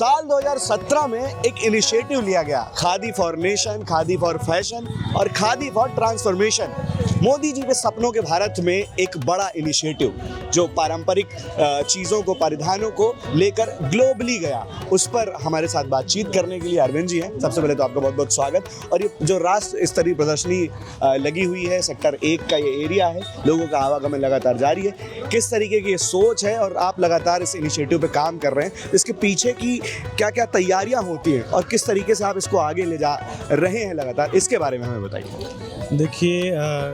साल 2017 में एक इनिशिएटिव लिया गया, khadi for nation, khadi for fashion और खादी फॉर ट्रांसफॉर्मेशन। मोदी जी के सपनों के भारत में एक बड़ा इनिशिएटिव जो पारंपरिक चीज़ों को, परिधानों को लेकर ग्लोबली गया, उस पर हमारे साथ बातचीत करने के लिए अरविंद जी हैं। सबसे पहले तो आपका बहुत बहुत स्वागत। और ये जो राष्ट्र स्तरीय प्रदर्शनी लगी हुई है, सेक्टर 1 का ये एरिया है, लोगों का आवागमन लगातार जारी है, किस तरीके की ये सोच है और आप लगातार इस इनिशिएटिव पे काम कर रहे हैं, इसके पीछे की क्या क्या तैयारियां होती हैं और किस तरीके से आप इसको आगे ले जा रहे हैं लगातार, इसके बारे में हमें बताइए। देखिए,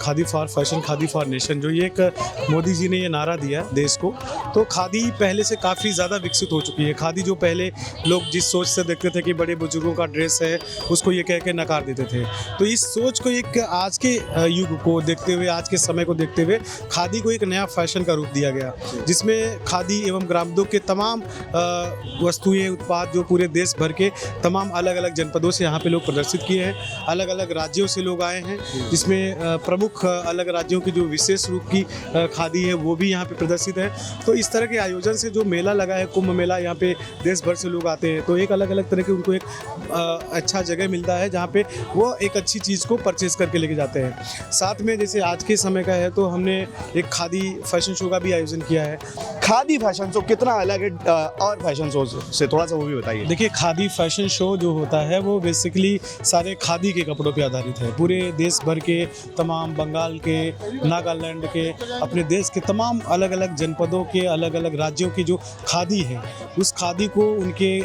khadi for fashion, khadi for nation, जो ये एक मोदी जी ने ये नारा दिया देश को, तो खादी पहले से काफ़ी ज़्यादा विकसित हो चुकी है। खादी जो पहले लोग जिस सोच से देखते थे कि बड़े बुजुर्गों का ड्रेस है, उसको ये कह के नकार देते थे, तो इस सोच को एक आज के युग को देखते हुए, आज के समय को देखते हुए खादी को एक नया फैशन का रूप दिया गया, जिसमें खादी एवं ग्रामोद्योग के तमाम वस्तुएं, उत्पाद जो पूरे देश भर के तमाम अलग अलग जनपदों से यहाँ पे लोग प्रदर्शित किए हैं। अलग अलग राज्यों से लोग आए हैं, जिसमें प्रमुख अलग राज्यों की जो विशेष रूप की खादी है वो भी यहाँ पे प्रदर्शित है। तो इस तरह के आयोजन से जो मेला लगा है, कुंभ मेला, यहाँ पे देश भर से लोग आते हैं, तो एक अलग अलग तरह के उनको एक अच्छा जगह मिलता है जहाँ पे वो एक अच्छी चीज़ को परचेज करके लेके जाते हैं। साथ में जैसे आज के समय का है, तो हमने एक खादी फैशन शो का भी आयोजन किया है। खादी फैशन शो कितना अलग है और फैशन शो से, थोड़ा सा वो भी बताइए। देखिए, खादी फैशन शो जो होता है वो बेसिकली सारे खादी के कपड़ों पे आधारित है। पूरे देश भर के तमाम, बंगाल के, नागालैंड के, अपने देश के तमाम अलग अलग जनपदों के, अलग अलग राज्यों की जो खादी है, उस खादी को, उनके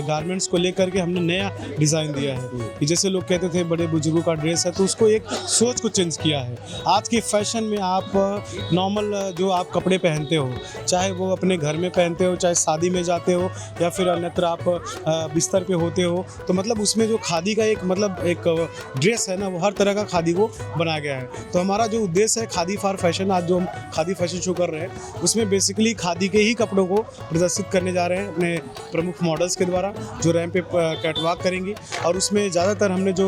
गारमेंट्स को लेकर के हमने नया डिज़ाइन दिया है। कि जैसे लोग कहते थे बड़े बुजुर्गों का ड्रेस है, तो उसको एक सोच को चेंज किया है। आज के फैशन में आप नॉर्मल जो आप कपड़े पहनते हो, चाहे वो अपने घर में पहनते हो, चाहे शादी में जाते हो, या फिर अन्यत्र आप बिस्तर पे होते हो, तो मतलब उसमें जो खादी का एक ड्रेस है ना, वो हर तरह का खादी को बनाया गया है। तो हमारा जो उद्देश्य है खादी फॉर फैशन, आज जो हम खादी फैशन शो कर रहे हैं, उसमें बेसिकली खादी के ही कपड़ों को प्रदर्शित करने जा रहे हैं अपने प्रमुख मॉडल्स के द्वारा, जो रैंप पे कैटवॉक करेंगे। और उसमें ज़्यादातर हमने जो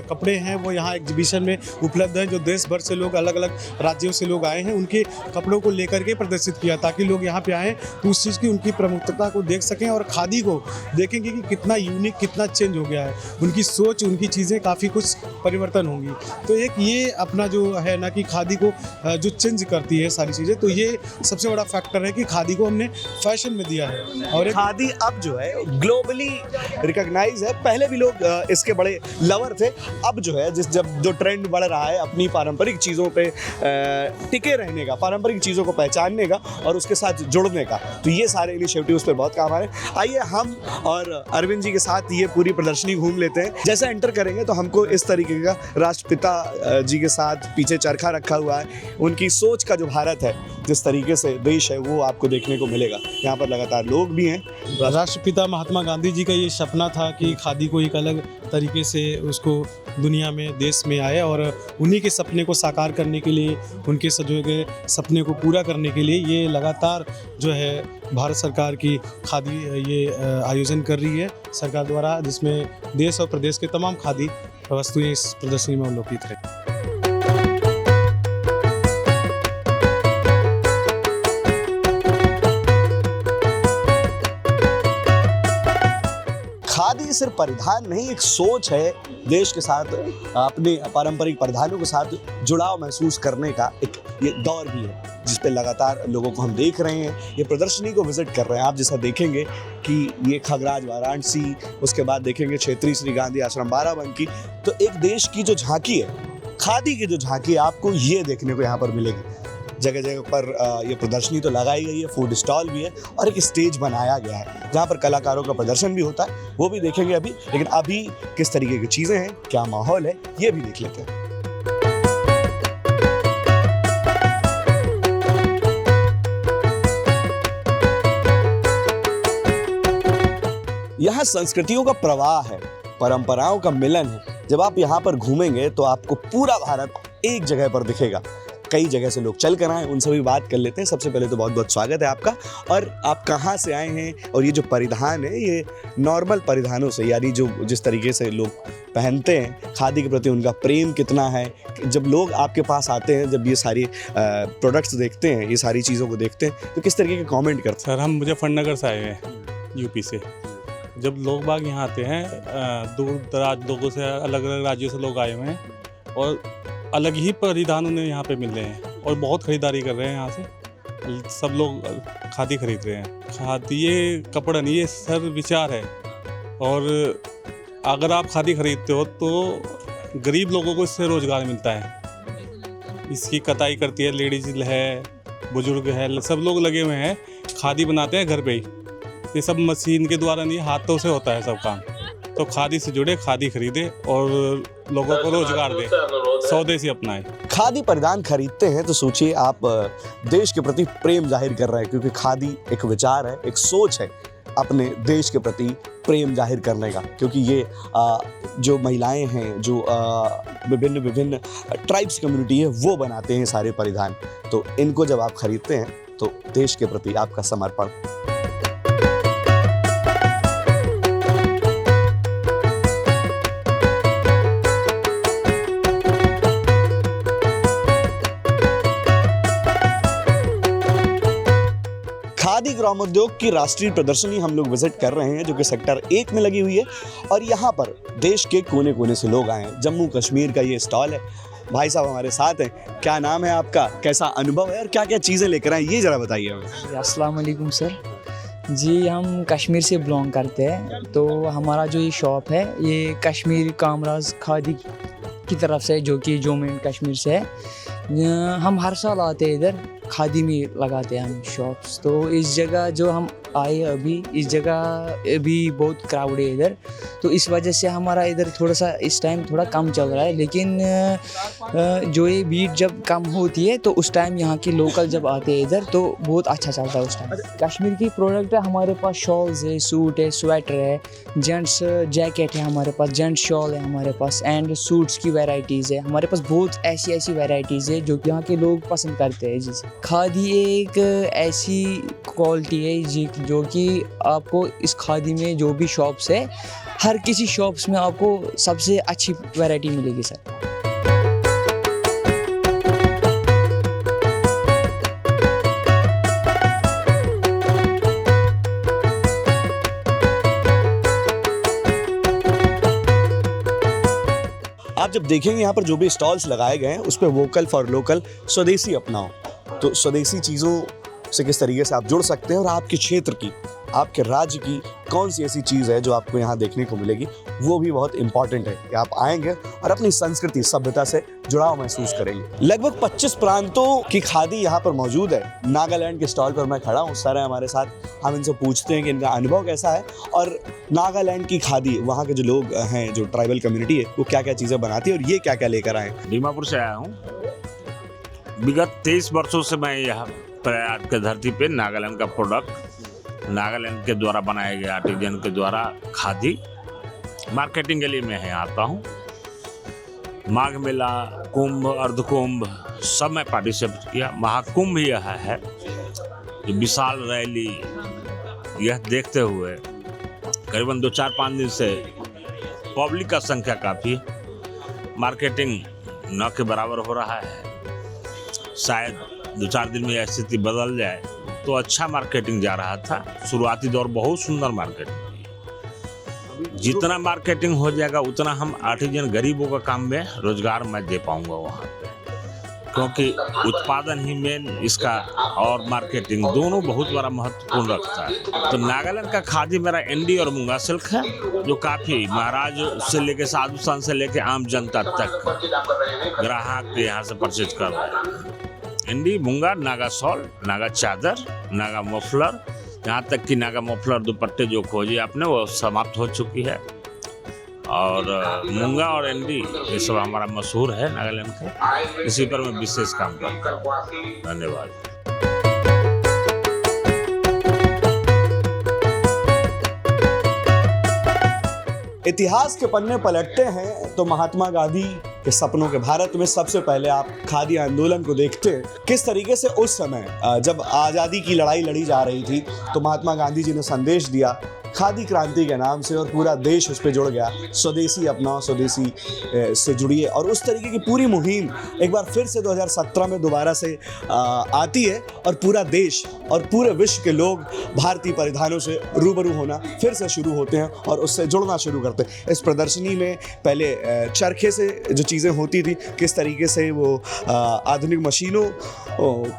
कपड़े हैं वो यहाँ एग्जीबिशन में उपलब्ध हैं, जो देश भर से लोग, अलग अलग राज्यों से लोग आए हैं, उनके कपड़ों को लेकर के प्रदर्शित किया, ताकि लोग यहाँ पे आएँ तो उस चीज़ की, उनकी प्रमुखता को देख सकें और खादी को देखेंगे कि कितना यूनिक, कितना चेंज हो गया है, उनकी सोच, उनकी चीज़ें काफ़ी कुछ परिवर्तन होंगी। तो एक ये अपना जो है ना कि खादी को जो चेंज करती है सारी चीज़ें, तो ये सबसे बड़ा फैक्टर है कि खादी को हमने फैशन में दिया है। और खादी अब जो है ग्लोबली रिकॉग्नाइज है। पहले भी लोग इसके बड़े लवर थे, अब जो है जब जो ट्रेंड बढ़ रहा है अपनी पारंपरिक चीज़ों पे टिके रहने का, पारंपरिक चीज़ों को पहचानने का और उसके साथ जुड़ने का, तो ये सारे इनिशिएटिव उस पर बहुत काम आ रहे हैं। आइए हम और अरविंद जी के साथ ये पूरी प्रदर्शनी घूम लेते हैं। जैसा एंटर करेंगे तो हमको इस तरीके का राष्ट्रपिता जी के साथ पीछे चरखा रखा हुआ है, उनकी सोच का जो भारत है, जिस तरीके से देश है, वो आपको देखने को मिलेगा। यहाँ पर लगातार लोग भी हैं। राष्ट्रपिता महात्मा गांधी जी का ये सपना था कि खादी को एक अलग तरीके से उसको दुनिया में, देश में आए, और उन्हीं के सपने को साकार करने के लिए, उनके सजोए गए सपने को पूरा करने के लिए ये लगातार जो है भारत सरकार की खादी ये आयोजन कर रही है सरकार द्वारा, जिसमें देश और प्रदेश के तमाम खादी वस्तुएं इस प्रदर्शनी में अवलोकित है। खादी सिर्फ परिधान नहीं, एक सोच है देश के साथ, अपने पारंपरिक परिधानों के साथ जुड़ाव महसूस करने का एक ये दौर भी है, जिस पे लगातार लोगों को हम देख रहे हैं, ये प्रदर्शनी को विजिट कर रहे हैं। आप जैसा देखेंगे कि ये खगराज वाराणसी, उसके बाद देखेंगे क्षेत्रीय श्री गांधी आश्रम बाराबंकी, तो एक देश की जो झांकी है, खादी की जो झांकी है, आपको ये देखने को यहाँ पर मिलेगी। जगह जगह पर ये प्रदर्शनी तो लगाई गई है, फूड स्टॉल भी है और एक स्टेज बनाया गया है जहाँ पर कलाकारों का प्रदर्शन भी होता है, वो भी देखेंगे अभी। लेकिन अभी किस तरीके की चीज़ें हैं, क्या माहौल है, ये भी देख लेते हैं। यहाँ संस्कृतियों का प्रवाह है, परंपराओं का मिलन है। जब आप यहाँ पर घूमेंगे तो आपको पूरा भारत एक जगह पर दिखेगा। कई जगह से लोग चल कर आए, उनसे भी बात कर लेते हैं। सबसे पहले तो बहुत बहुत स्वागत है आपका, और आप कहाँ से आए हैं, और ये जो परिधान है ये नॉर्मल परिधानों से, यानी जो जिस तरीके से लोग पहनते हैं, खादी के प्रति उनका प्रेम कितना है। जब लोग आपके पास आते हैं, जब ये सारी प्रोडक्ट्स देखते हैं, ये सारी चीज़ों को देखते हैं, तो किस तरीके के कमेंट करते हैं? सर, हम मुजफ्फरनगर से आए हैं, यूपी से। जब लोग बाग यहाँ आते हैं, दूर दराज लोगों से, अलग अलग राज्यों से लोग आए हुए हैं और अलग ही परिधान उन्हें यहाँ पे मिल रहे हैं और बहुत ख़रीदारी कर रहे हैं यहाँ से। सब लोग खादी खरीद रहे हैं। खादी ये कपड़ा नहीं, ये सर विचार है। और अगर आप खादी खरीदते हो तो गरीब लोगों को इससे रोज़गार मिलता है। इसकी कताई करती है लेडीज है, बुजुर्ग है, सब लोग लगे हुए हैं, खादी बनाते हैं घर पे ही। ये सब मशीन के द्वारा नहीं, हाथों से होता है सब काम। तो खादी से जुड़े, खादी खरीदे और लोगों को रोजगार दे, स्वदेशी अपनाए। खादी परिधान खरीदते हैं तो सोचिए आप देश के प्रति प्रेम जाहिर कर रहे हैं, क्योंकि खादी एक विचार है, एक सोच है अपने देश के प्रति प्रेम जाहिर करने का। क्योंकि ये जो महिलाएं हैं, जो विभिन्न ट्राइब्स कम्युनिटी है, वो बनाते हैं सारे परिधान। तो इनको जब आप खरीदते हैं तो देश के प्रति आपका समर्पण। खादी ग्रामोद्योग की राष्ट्रीय प्रदर्शनी हम लोग विजिट कर रहे हैं, जो कि सेक्टर 1 में लगी हुई है। और यहाँ पर देश के कोने कोने से लोग आए हैं। जम्मू कश्मीर का ये स्टॉल है। भाई साहब हमारे साथ हैं। क्या नाम है आपका, कैसा अनुभव है और क्या क्या चीज़ें लेकर आए, ये ज़रा बताइए हमें। अस्सलाम वालेकुम सर जी, हम कश्मीर से बिलोंग करते हैं। तो हमारा जो ये शॉप है, ये कश्मीर कामराज खादी की तरफ से, जो कि जम्मू एंड कश्मीर से है। हम हर साल आते हैं इधर, खादी में लगाते हैं हम शॉप्स। तो इस जगह जो हम आए अभी, इस जगह अभी बहुत क्राउड है इधर, तो इस वजह से हमारा इधर थोड़ा सा इस टाइम थोड़ा कम चल रहा है। लेकिन जो ये भीड़ जब कम होती है तो उस टाइम यहाँ के लोकल जब आते हैं इधर तो बहुत अच्छा चलता है उस टाइम। कश्मीर की प्रोडक्ट है हमारे पास, शॉल्स है, सूट है, स्वेटर है, जेंट्स जैकेट है हमारे पास, जेंट्स शॉल है हमारे पास, एंड सूट्स की वैरायटीज़ है हमारे पास। बहुत ऐसी वैरायटीज़ है जो यहाँ के लोग पसंद करते हैं। जैसे खादी एक ऐसी क्वालिटी है जो कि आपको इस खादी में जो भी शॉप्स है, हर किसी शॉप्स में आपको सबसे अच्छी वैरायटी मिलेगी सर। आप जब देखेंगे यहाँ पर जो भी स्टॉल्स लगाए गए हैं, उस पर वोकल फॉर लोकल, स्वदेशी अपनाओ। तो स्वदेशी चीज़ों से किस तरीके से आप जुड़ सकते हैं और आपके क्षेत्र की, आपके राज्य की कौन सी ऐसी चीज़ है जो आपको यहाँ देखने को मिलेगी, वो भी बहुत इंपॉर्टेंट है कि आप आएंगे और अपनी संस्कृति सभ्यता से जुड़ाव महसूस करेंगे। लगभग 25 प्रांतों की खादी यहाँ पर मौजूद है। नागालैंड के स्टॉल पर मैं खड़ा हूँ, सर है हमारे साथ। हम इनसे पूछते हैं कि इनका अनुभव कैसा है और नागालैंड की खादी, वहाँ के जो लोग हैं, जो ट्राइबल कम्युनिटी है, वो क्या क्या चीज़ें बनाती है और ये क्या क्या लेकर आए। दीमापुर से आया हूँ। विगत 23 वर्षों से मैं यहाँ प्रयाग के धरती पे नागालैंड का प्रोडक्ट, नागालैंड के द्वारा बनाए गए आर्टिजन के द्वारा खादी मार्केटिंग के लिए मैं यहाँ आता हूँ। माघ मेला, कुंभ, अर्धकुंभ सब में पार्टिसिपेट किया। महाकुंभ यह है जो विशाल रैली, यह देखते हुए करीबन 2-4-5 दिन से पब्लिक का संख्या काफ़ी, मार्केटिंग न के बराबर हो रहा है। शायद 2-4 दिन में यह स्थिति बदल जाए तो अच्छा मार्केटिंग जा रहा था। शुरुआती दौर बहुत सुंदर मार्केटिंग, जितना मार्केटिंग हो जाएगा उतना हम आर्टिजन गरीबों का काम में रोजगार मैं दे पाऊंगा वहाँ पे, क्योंकि उत्पादन ही मेन इसका और मार्केटिंग दोनों बहुत बड़ा महत्वपूर्ण रखता है। तो नागालैंड का खादी मेरा एंडी और मूंगा सिल्क है, जो काफ़ी महाराज से लेके साधु संत से लेके आम जनता तक ग्राहक यहाँ से परचेज कर रहे हैं। एंडी, मूंगा, नागा शॉल, नागा चादर, नागा मफलर, यहाँ तक कि नागा मफलर दुपट्टे जो खोजी आपने वो समाप्त हो चुकी है। और मूंगा और एंडी ये सब हमारा मशहूर है नागालैंड का, इसी पर मैं विशेष काम करता हूँ। धन्यवाद। इतिहास के पन्ने पलटते हैं तो महात्मा गांधी के सपनों के भारत में सबसे पहले आप खादी आंदोलन को देखते हैं। किस तरीके से उस समय जब आज़ादी की लड़ाई लड़ी जा रही थी तो महात्मा गांधी जी ने संदेश दिया खादी क्रांति के नाम से और पूरा देश उस पर जुड़ गया। स्वदेशी अपनाओ, स्वदेशी से जुड़िए, और उस तरीके की पूरी मुहिम एक बार फिर से 2017 में दोबारा से आती है और पूरा देश और पूरे विश्व के लोग भारतीय परिधानों से रूबरू होना फिर से शुरू होते हैं और उससे जुड़ना शुरू करते हैं। इस प्रदर्शनी में पहले चरखे से जो चीज़ें होती थी, किस तरीके से वो आधुनिक मशीनों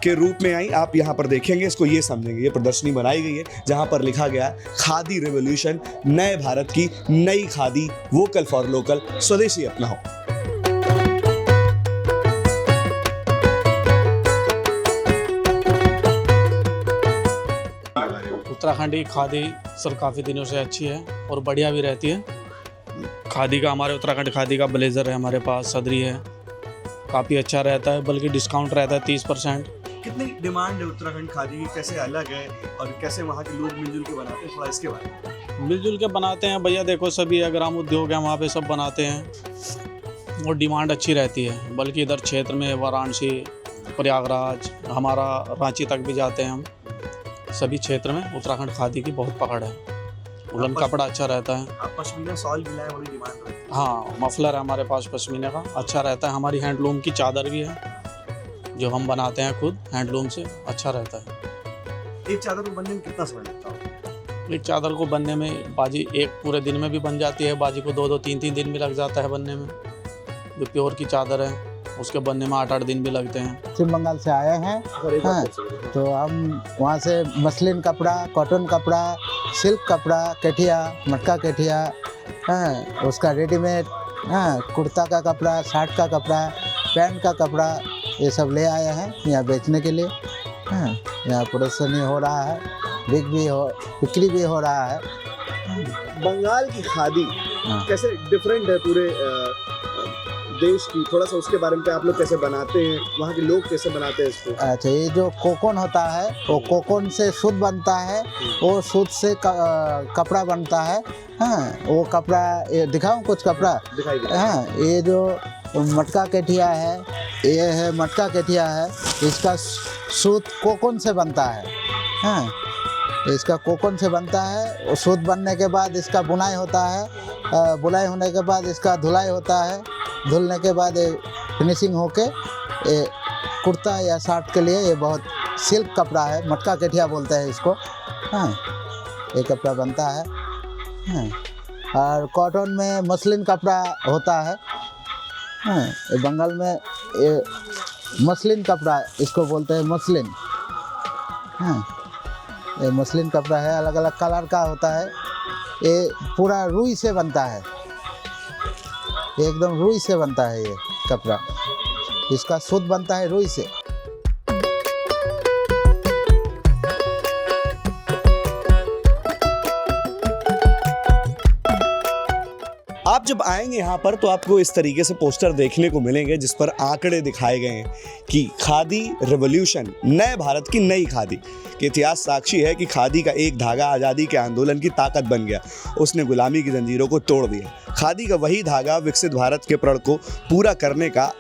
के रूप में आई, आप यहाँ पर देखेंगे, इसको ये समझेंगे। ये प्रदर्शनी बनाई गई है जहाँ पर लिखा गया है खादी रेवोल्यूशन, नए भारत की नई खादी, वोकल फॉर लोकल, स्वदेशी अपनाओ। उत्तराखंड की खादी सर काफ़ी दिनों से अच्छी है और बढ़िया भी रहती है। खादी का, हमारे उत्तराखंड खादी का ब्लेज़र है हमारे पास, सदरी है, काफ़ी अच्छा रहता है, बल्कि डिस्काउंट रहता है 30%। कितनी डिमांड है उत्तराखंड खादी की, कैसे अलग है और कैसे वहाँ के लोग मिलजुल के बनाते हैं, थोड़ा इसके बारे में। मिलजुल के बनाते हैं भैया, देखो सभी ग्राम उद्योग है वहाँ पे सब बनाते हैं और डिमांड अच्छी रहती है। बल्कि इधर क्षेत्र में वाराणसी, प्रयागराज, हमारा रांची तक भी जाते हैं हम। सभी क्षेत्र में उत्तराखंड खादी की बहुत पकड़ है। उलन कपड़ा अच्छा रहता है। आप पश्मीना शॉल भी लाए, बड़ी डिमांड है। हाँ, मफलर है हमारे पास पश्मीने का, अच्छा रहता है। हमारी हैंडलूम की चादर भी है जो हम बनाते हैं खुद हैंडलूम से, अच्छा रहता है। एक चादर को बनने में कितना समय लगता है? एक चादर को बनने में बाजी एक पूरे दिन में भी बन जाती है, बाजी को 2-2, 3-3 दिन भी लग जाता है बनने में। जो प्योर की चादर है उसके बनने में 8-8 दिन भी लगते हैं। पश्चिम बंगाल से आए हैं, हाँ, तो हम वहाँ से मसलिन कपड़ा, कॉटन कपड़ा, सिल्क कपड़ा, कठिया, मटका कठिया, हाँ, उसका रेडीमेड, हाँ, कुर्ता का कपड़ा, शर्ट का कपड़ा, पैंट का कपड़ा, ये सब ले आए हैं यहाँ बेचने के लिए। हाँ, यहाँ प्रदर्शनी हो रहा है, बिक्री भी हो रहा है। बंगाल की खादी हाँ। कैसे डिफरेंट है पूरे देश की, थोड़ा सा उसके बारे में, आप लोग कैसे बनाते हैं, वहाँ के लोग कैसे बनाते हैं इसको? अच्छा, ये जो कोकोन होता है वो कोकोन से सूत बनता है, वो सूत से कपड़ा बनता है। हाँ, वो कपड़ा ये दिखाऊं कुछ कपड़ा दिखाई दे। हाँ, ये जो मटका कठिया है, ये है मटका कठिया है, इसका सूत कोकोन से बनता है। हाँ, इसका कोकोन से बनता है, और सूत बनने के बाद इसका बुनाई होता है, बुनाई होने के बाद इसका धुलाई होता है, धुलने के बाद ये फिनिशिंग होके ये कुर्ता या शर्ट के लिए ये बहुत सिल्क कपड़ा है, मटका कठिया बोलते हैं इसको। हाँ, ये कपड़ा बनता है। हाँ, और कॉटन में मसलिन कपड़ा होता है। हाँ, ये बंगाल में ये मसलिन कपड़ा इसको बोलते हैं, मसलिन। हाँ, ये मसलिन कपड़ा है, अलग अलग कलर का होता है। ये पूरा रुई से बनता है, ये एकदम रुई से बनता है ये कपड़ा, इसका सूत बनता है रुई से। आप जब आएंगे यहाँ पर तो आपको इस तरीके से पोस्टर देखने को मिलेंगे जिस पर आंकड़े दिखाए गए हैं कि खादी रेवोल्यूशन, नए भारत की नई खादी के इतिहास साक्षी है कि खादी का एक धागा आज़ादी के आंदोलन की ताकत बन गया, उसने गुलामी की जंजीरों को तोड़ दिया। खादी का वही धागा विकसित भारत के प्रण को पूरा करने का,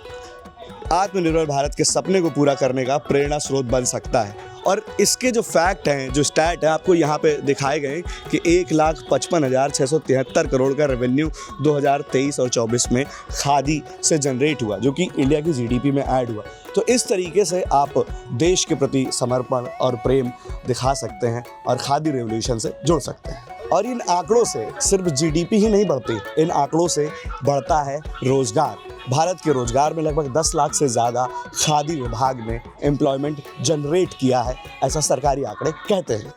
आत्मनिर्भर भारत के सपने को पूरा करने का प्रेरणा स्रोत बन सकता है। और इसके जो फैक्ट हैं, जो स्टैट है, आपको यहाँ पे दिखाए गए कि 1,55,673 करोड़ का रेवेन्यू 2023 और 24 में खादी से जनरेट हुआ, जो कि इंडिया की जीडीपी में ऐड हुआ। तो इस तरीके से आप देश के प्रति समर्पण और प्रेम दिखा सकते हैं और खादी रेवोल्यूशन से जुड़ सकते हैं। और इन आंकड़ों से सिर्फ जीडीपी ही नहीं बढ़ती, इन आंकड़ों से बढ़ता है रोजगार। भारत के रोजगार में लगभग 10 लाख से ज़्यादा खादी विभाग ने एम्प्लॉयमेंट जनरेट किया है, ऐसा सरकारी आंकड़े कहते हैं।